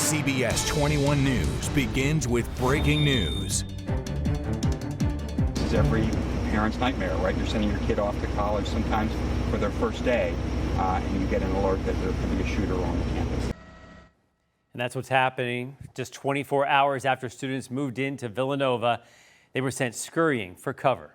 CBS 21 News begins with breaking news. This is every parent's nightmare, right? You're sending your kid off to college sometimes for their first day, and you get an alert that there could be a shooter on campus. And that's what's happening. Just 24 hours after students moved into Villanova, they were sent scurrying for cover.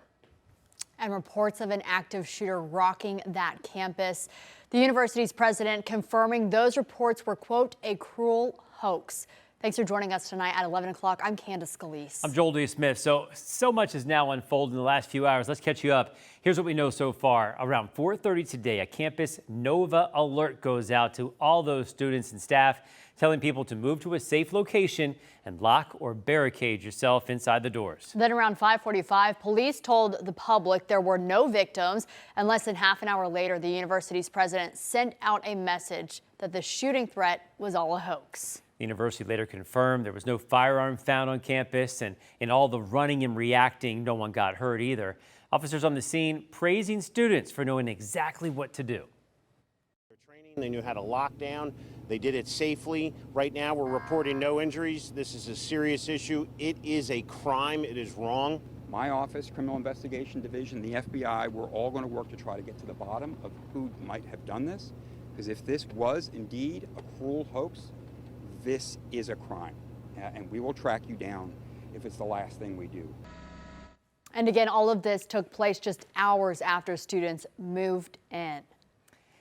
And reports of an active shooter rocking that campus. The university's president confirming those reports were, quote, a cruel hoax. Thanks for joining us tonight at 11 o'clock. I'm Candace Scalise. I'm Joel D. Smith. So much has now unfolded in the last few hours. Let's catch you up. Here's what we know so far. Around 4:30 today, a campus Nova alert goes out to all those students and staff, telling people to move to a safe location and lock or barricade yourself inside the doors. Then around 5:45, police told the public there were no victims. And less than half an hour later, the university's president sent out a message that the shooting threat was all a hoax. The university later confirmed there was no firearm found on campus, and in all the running and reacting, no one got hurt either. Officers on the scene praising students for knowing exactly what to do. They knew how to lock down. They did it safely. Right now, we're reporting no injuries. This is a serious issue. It is a crime. It is wrong. My office, Criminal Investigation Division, the FBI, we're all going to work to try to get to the bottom of who might have done this. Because if this was indeed a cruel hoax, this is a crime. And we will track you down if it's the last thing we do. And again, all of this took place just hours after students moved in.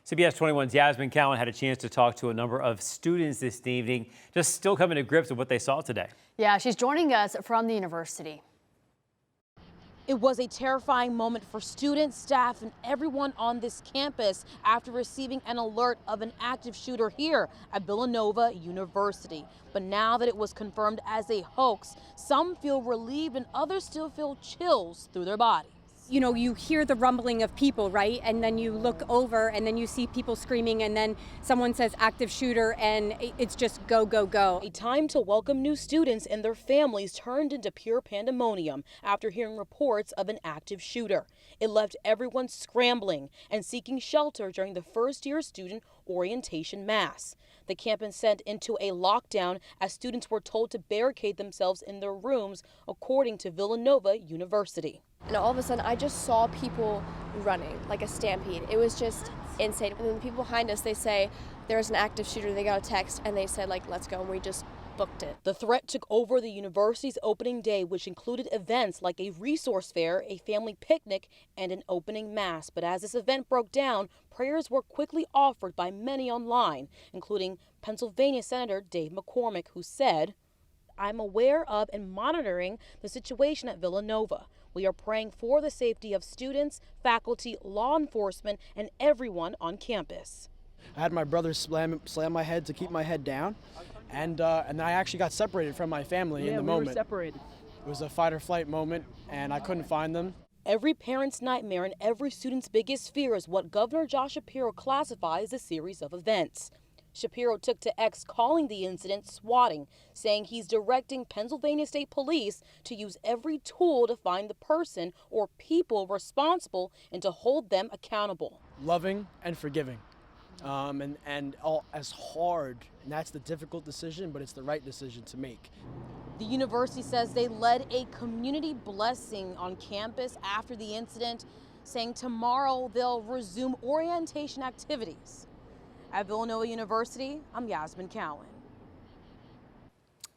CBS 21's Yasmin Cowan had a chance to talk to a number of students this evening, just still coming to grips with what they saw today. Yeah, she's joining us from the university. It was a terrifying moment for students, staff, and everyone on this campus after receiving an alert of an active shooter here at Villanova University. But now that it was confirmed as a hoax, some feel relieved and others still feel chills through their bodies. You know, you hear the rumbling of people, right? And then you look over and then you see people screaming and then someone says active shooter and it's just go, go, go. A time to welcome new students and their families turned into pure pandemonium after hearing reports of an active shooter. It left everyone scrambling and seeking shelter during the first-year student orientation mass. The campus sent into a lockdown as students were told to barricade themselves in their rooms, according to Villanova University. And all of a sudden, I just saw people running like a stampede. It was just insane. And then the people behind us, they say there's an active shooter. They got a text and they said, like, let's go. And we just booked it. The threat took over the university's opening day, which included events like a resource fair, a family picnic, and an opening mass. But as this event broke down, prayers were quickly offered by many online, including Pennsylvania Senator Dave McCormick, who said, "I'm aware of and monitoring the situation at Villanova. We are praying for the safety of students, faculty, law enforcement, and everyone on campus." I had my brother slam my head to keep my head down, and I actually got separated from my family in the moment. Were separated. It was a fight or flight moment, and I couldn't find them. Every parent's nightmare and every student's biggest fear is what Governor Josh Shapiro classifies as a series of events. Shapiro took to X calling the incident swatting, saying he's directing Pennsylvania State Police to use every tool to find the person or people responsible and to hold them accountable. Loving and forgiving, and all as hard, and that's the difficult decision, but it's the right decision to make. The university says they led a community blessing on campus after the incident, saying tomorrow they'll resume orientation activities. At Villanova University, I'm Yasmin Cowan.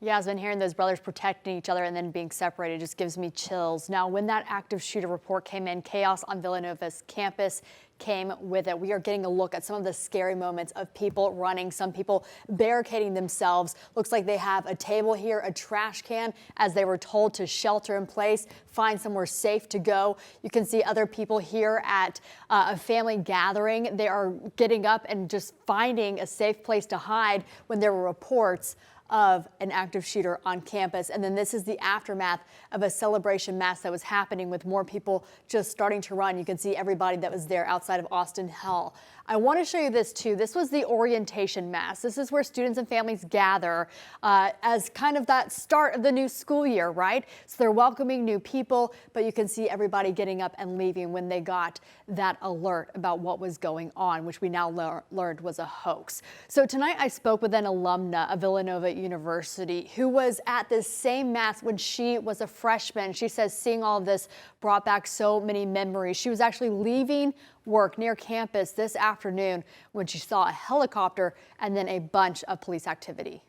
Yasmin, hearing those brothers protecting each other and then being separated just gives me chills. Now, when that active shooter report came in, chaos on Villanova's campus came with it. We are getting a look at some of the scary moments of people running, some people barricading themselves. Looks like they have a table here, a trash can, as they were told to shelter in place, find somewhere safe to go. You can see other people here at a family gathering. They are getting up and just finding a safe place to hide when there were reports of an active shooter on campus. And then this is the aftermath of a celebration mass that was happening with more people just starting to run. You can see everybody that was there outside of Austin Hall. I want to show you this too. This was the orientation mass. This is where students and families gather as kind of that start of the new school year, right? So they're welcoming new people, but you can see everybody getting up and leaving when they got that alert about what was going on, which we now learned was a hoax. So tonight I spoke with an alumna of Villanova University who was at this same mass when she was a freshman. She says seeing all of this brought back so many memories. She was actually leaving work near campus this afternoon when she saw a helicopter and then a bunch of police activity.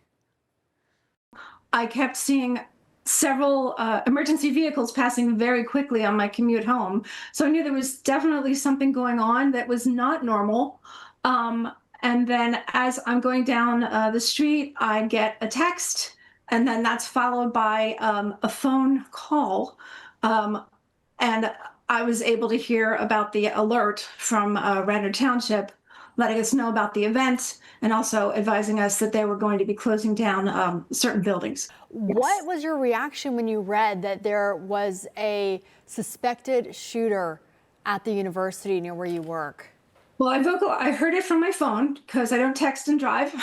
I kept seeing several emergency vehicles passing very quickly on my commute home. So I knew there was definitely something going on that was not normal. And then as I'm going down the street, I get a text, and then that's followed by a phone call. And I was able to hear about the alert from Radnor Township, letting us know about the event and also advising us that they were going to be closing down certain buildings. What was your reaction when you read that there was a suspected shooter at the university near where you work? Well, I heard it from my phone because I don't text and drive.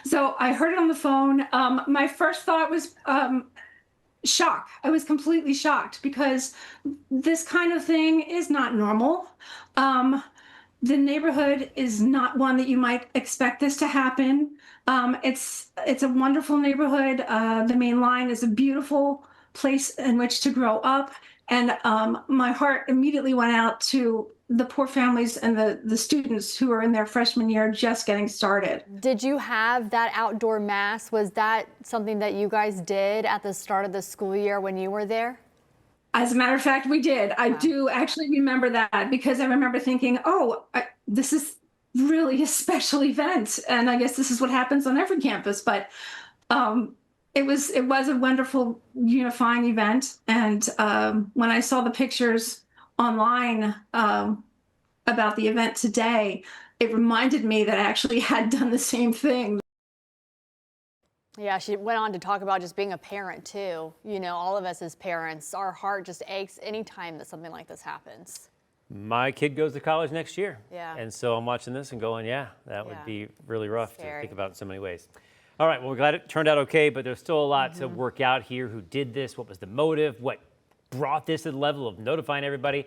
So I heard it on the phone. My first thought was shock. I was completely shocked because this kind of thing is not normal. The neighborhood is not one that you might expect this to happen. It's a wonderful neighborhood. The main line is a beautiful place in which to grow up. And my heart immediately went out to the poor families and the students who are in their freshman year just getting started. Did you have that outdoor mass? Was that something that you guys did at the start of the school year when you were there? As a matter of fact, we did. I do actually remember that because I remember thinking, this is really a special event. And I guess this is what happens on every campus. But it was a wonderful unifying event. And when I saw the pictures online about the event today, it reminded me that I actually had done the same thing. Yeah, she went on to talk about just being a parent too. You know, all of us as parents, our heart just aches anytime that something like this happens. My kid goes to college next year. Yeah. And so I'm watching this and going, that would be really rough to Scary. think about in so many ways. All right, well, we're glad it turned out okay, but there's still a lot to work out here. Who did this? What was the motive? What brought this to the level of notifying everybody?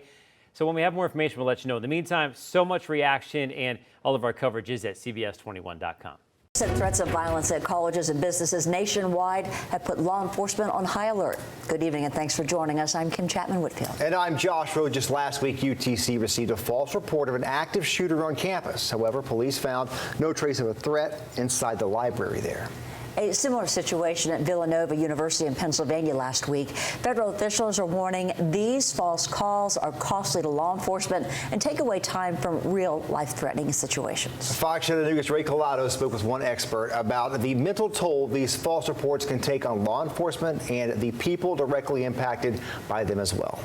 So when we have more information, we'll let you know. In the meantime, so much reaction, and all of our coverage is at CBS21.com. Threats of violence at colleges and businesses nationwide have put law enforcement on high alert. Good evening and thanks for joining us. I'm Kim Chapman-Whitfield. And I'm Josh Rowe. Just last week, UTC received a false report of an active shooter on campus. However, police found no trace of a threat inside the library there. A similar situation at Villanova University in Pennsylvania last week. Federal officials are warning these false calls are costly to law enforcement and take away time from real life-threatening situations. Fox Channel News' Ray Collado spoke with one expert about the mental toll these false reports can take on law enforcement and the people directly impacted by them as well.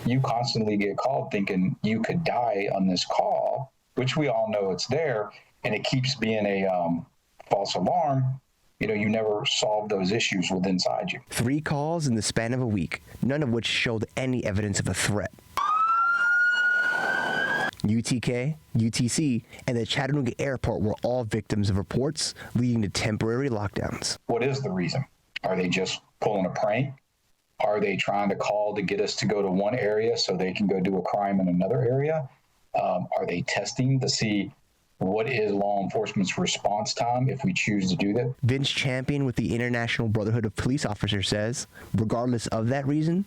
You constantly get called thinking you could die on this call, which we all know it's there, and it keeps being a false alarm. You never solve those issues with inside you. 3 calls in the span of a week, none of which showed any evidence of a threat. UTK, UTC, and the Chattanooga airport were all victims of reports leading to temporary lockdowns. What is the reason? Are they just pulling a prank? Are they trying to call to get us to go to one area so they can go do a crime in another area? Are they testing to see what is law enforcement's response time if we choose to do that? Vince Champion with the International Brotherhood of Police Officers says, regardless of that reason,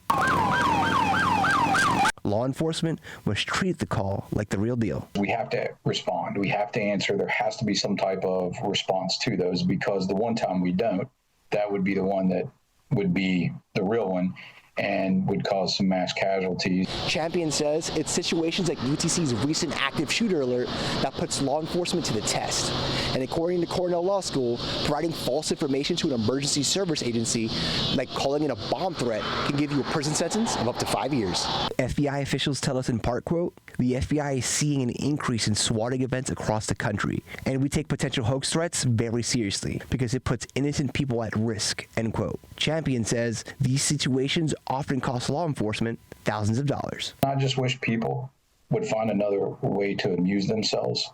law enforcement must treat the call like the real deal. We have to respond. We have to answer. There has to be some type of response to those, because the one time we don't, that would be the one that would be the real one and would cause some mass casualties. Champion says it's situations like UTC's recent active shooter alert that puts law enforcement to the test. And according to Cornell Law School, providing false information to an emergency service agency, like calling in a bomb threat, can give you a prison sentence of up to 5 years. FBI officials tell us in part, quote, the FBI is seeing an increase in swatting events across the country, and we take potential hoax threats very seriously because it puts innocent people at risk, end quote. Champion says these situations often cost law enforcement thousands of dollars. I just wish people would find another way to amuse themselves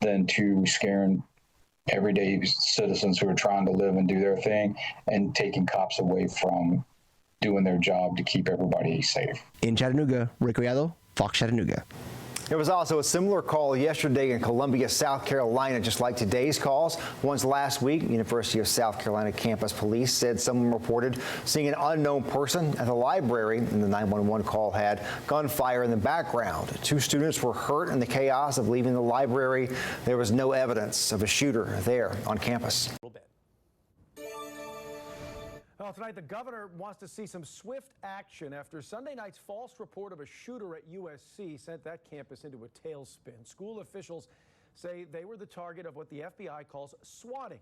than to scaring everyday citizens who are trying to live and do their thing and taking cops away from doing their job to keep everybody safe. In Chattanooga, Rick Riado, Fox Chattanooga. There was also a similar call yesterday in Columbia, South Carolina, just like today's calls. Once last week, University of South Carolina campus police said someone reported seeing an unknown person at the library, and the 911 call had gunfire in the background. 2 students were hurt in the chaos of leaving the library. There was no evidence of a shooter there on campus. Well, tonight the governor wants to see some swift action after Sunday night's false report of a shooter at USC sent that campus into a tailspin. School officials say they were the target of what the FBI calls swatting,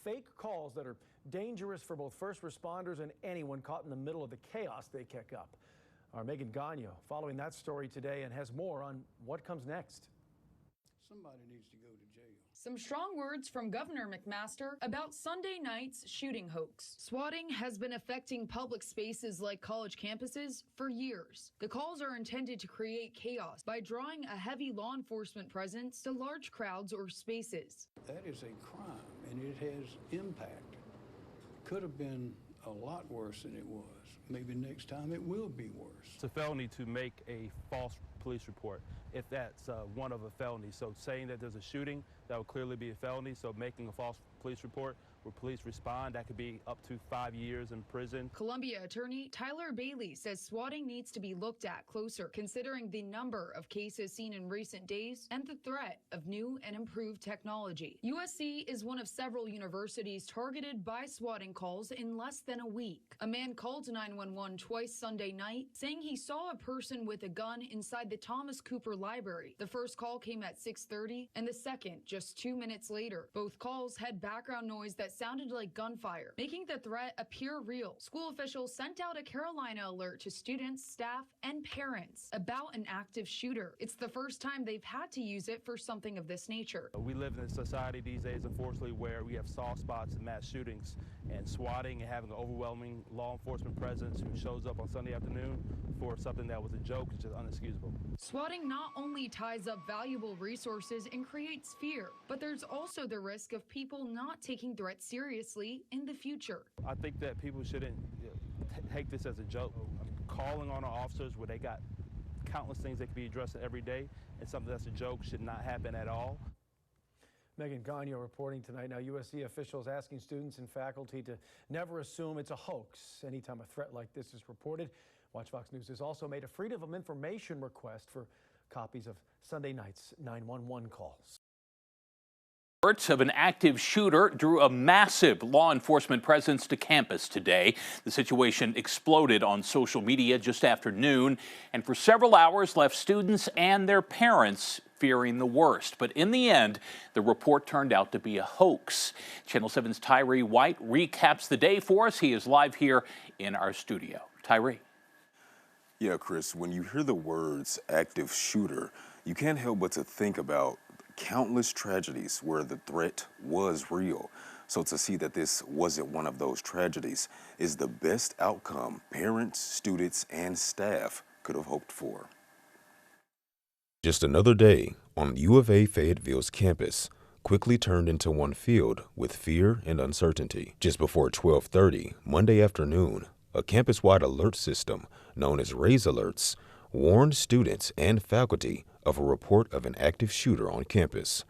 fake calls that are dangerous for both first responders and anyone caught in the middle of the chaos they kick up. Our Megan Gagno following that story today and has more on what comes next. Somebody needs to go to jail. Some strong words from Governor McMaster about Sunday night's shooting hoax. Swatting has been affecting public spaces like college campuses for years. The calls are intended to create chaos by drawing a heavy law enforcement presence to large crowds or spaces. That is a crime, and it has impact. Could have been a lot worse than it was. Maybe next time it will be worse. It's a felony to make a false police report if that's one of a felony. So saying that there's a shooting, that would clearly be a felony. So making a false police report where police respond, that could be up to 5 years in prison. Columbia attorney Tyler Bailey says swatting needs to be looked at closer, considering the number of cases seen in recent days and the threat of new and improved technology. USC is one of several universities targeted by swatting calls in less than a week. A man called 911 twice Sunday night, saying he saw a person with a gun inside the Thomas Cooper Library. The first call came at 6:30 and the second just 2 minutes later. Both calls had background noise that sounded like gunfire, making the threat appear real. School officials sent out a Carolina alert to students, staff, and parents about an active shooter. It's the first time they've had to use it for something of this nature. We live in a society these days, unfortunately, where we have soft spots and mass shootings, and swatting and having an overwhelming law enforcement presence who shows up on Sunday afternoon for something that was a joke is just unexcusable. Swatting not only ties up valuable resources and creates fear, but there's also the risk of people not taking threats seriously in the future. I think that people shouldn't take this as a joke. Calling on our officers where they got countless things that can be addressed every day, and something that's a joke should not happen at all. Megan Gagno reporting tonight. Now, USC officials asking students and faculty to never assume it's a hoax anytime a threat like this is reported. Watch Fox News has also made a Freedom of Information request for copies of Sunday night's 911 calls. Reports of an active shooter drew a massive law enforcement presence to campus today. The situation exploded on social media just after noon, and for several hours left students and their parents fearing the worst. But in the end, the report turned out to be a hoax. Channel 7's Tyree White recaps the day for us. He is live here in our studio. Tyree. Yeah, Chris, when you hear the words active shooter, you can't help but to think about countless tragedies where the threat was real. So to see that this wasn't one of those tragedies is the best outcome parents, students, and staff could have hoped for. Just another day on U of A Fayetteville's campus quickly turned into one filled with fear and uncertainty. Just before 12:30 Monday afternoon, a campus-wide alert system known as Raise Alerts warned students and faculty of a report of an active shooter on campus.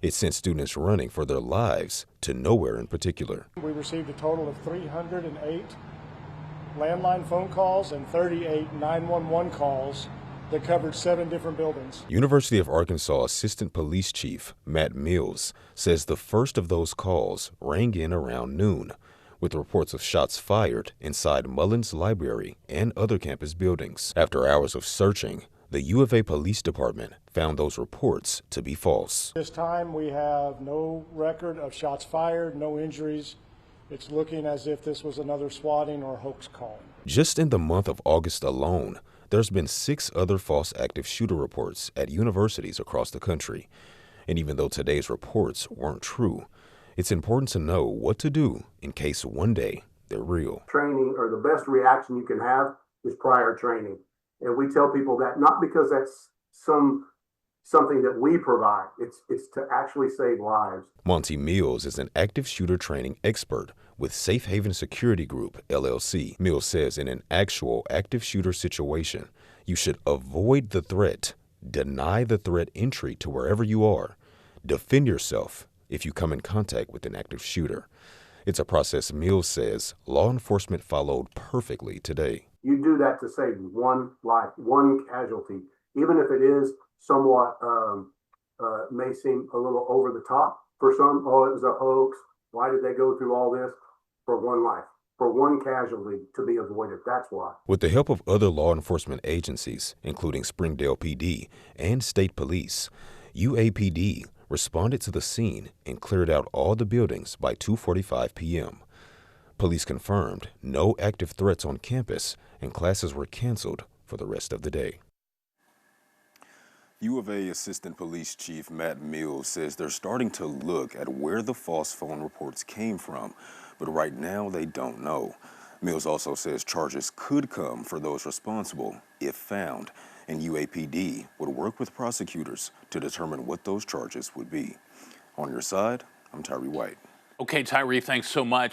It sent students running for their lives to nowhere in particular. We received a total of 308 landline phone calls and 38 911 calls that covered 7 different buildings. University of Arkansas Assistant Police Chief Matt Mills says the first of those calls rang in around noon, with reports of shots fired inside Mullins Library and other campus buildings. After hours of searching, the U of A Police Department found those reports to be false. This time we have no record of shots fired, no injuries. It's looking as if this was another swatting or hoax call. Just in the month of August alone, there's been 6 other false active shooter reports at universities across the country. And even though today's reports weren't true, it's important to know what to do in case one day they're real. Training, or the best reaction you can have, is prior training. And we tell people that not because that's something that we provide. It's to actually save lives. Monty Mills is an active shooter training expert with Safe Haven Security Group, LLC. Mills says in an actual active shooter situation, you should avoid the threat, deny the threat entry to wherever you are, defend yourself if you come in contact with an active shooter. It's a process Mills says law enforcement followed perfectly today. You do that to save one life, one casualty, even if it is somewhat may seem a little over the top for some. Oh, it was a hoax. Why did they go through all this? For one life, for one casualty to be avoided. That's why. With the help of other law enforcement agencies, including Springdale PD and state police, UAPD responded to the scene and cleared out all the buildings by 2:45 p.m. Police confirmed no active threats on campus and classes were canceled for the rest of the day. U of A Assistant Police Chief Matt Mills says they're starting to look at where the false phone reports came from, but right now they don't know. Mills also says charges could come for those responsible if found, and UAPD would work with prosecutors to determine what those charges would be. On your side, I'm Tyree White. Okay, Tyree, thanks so much.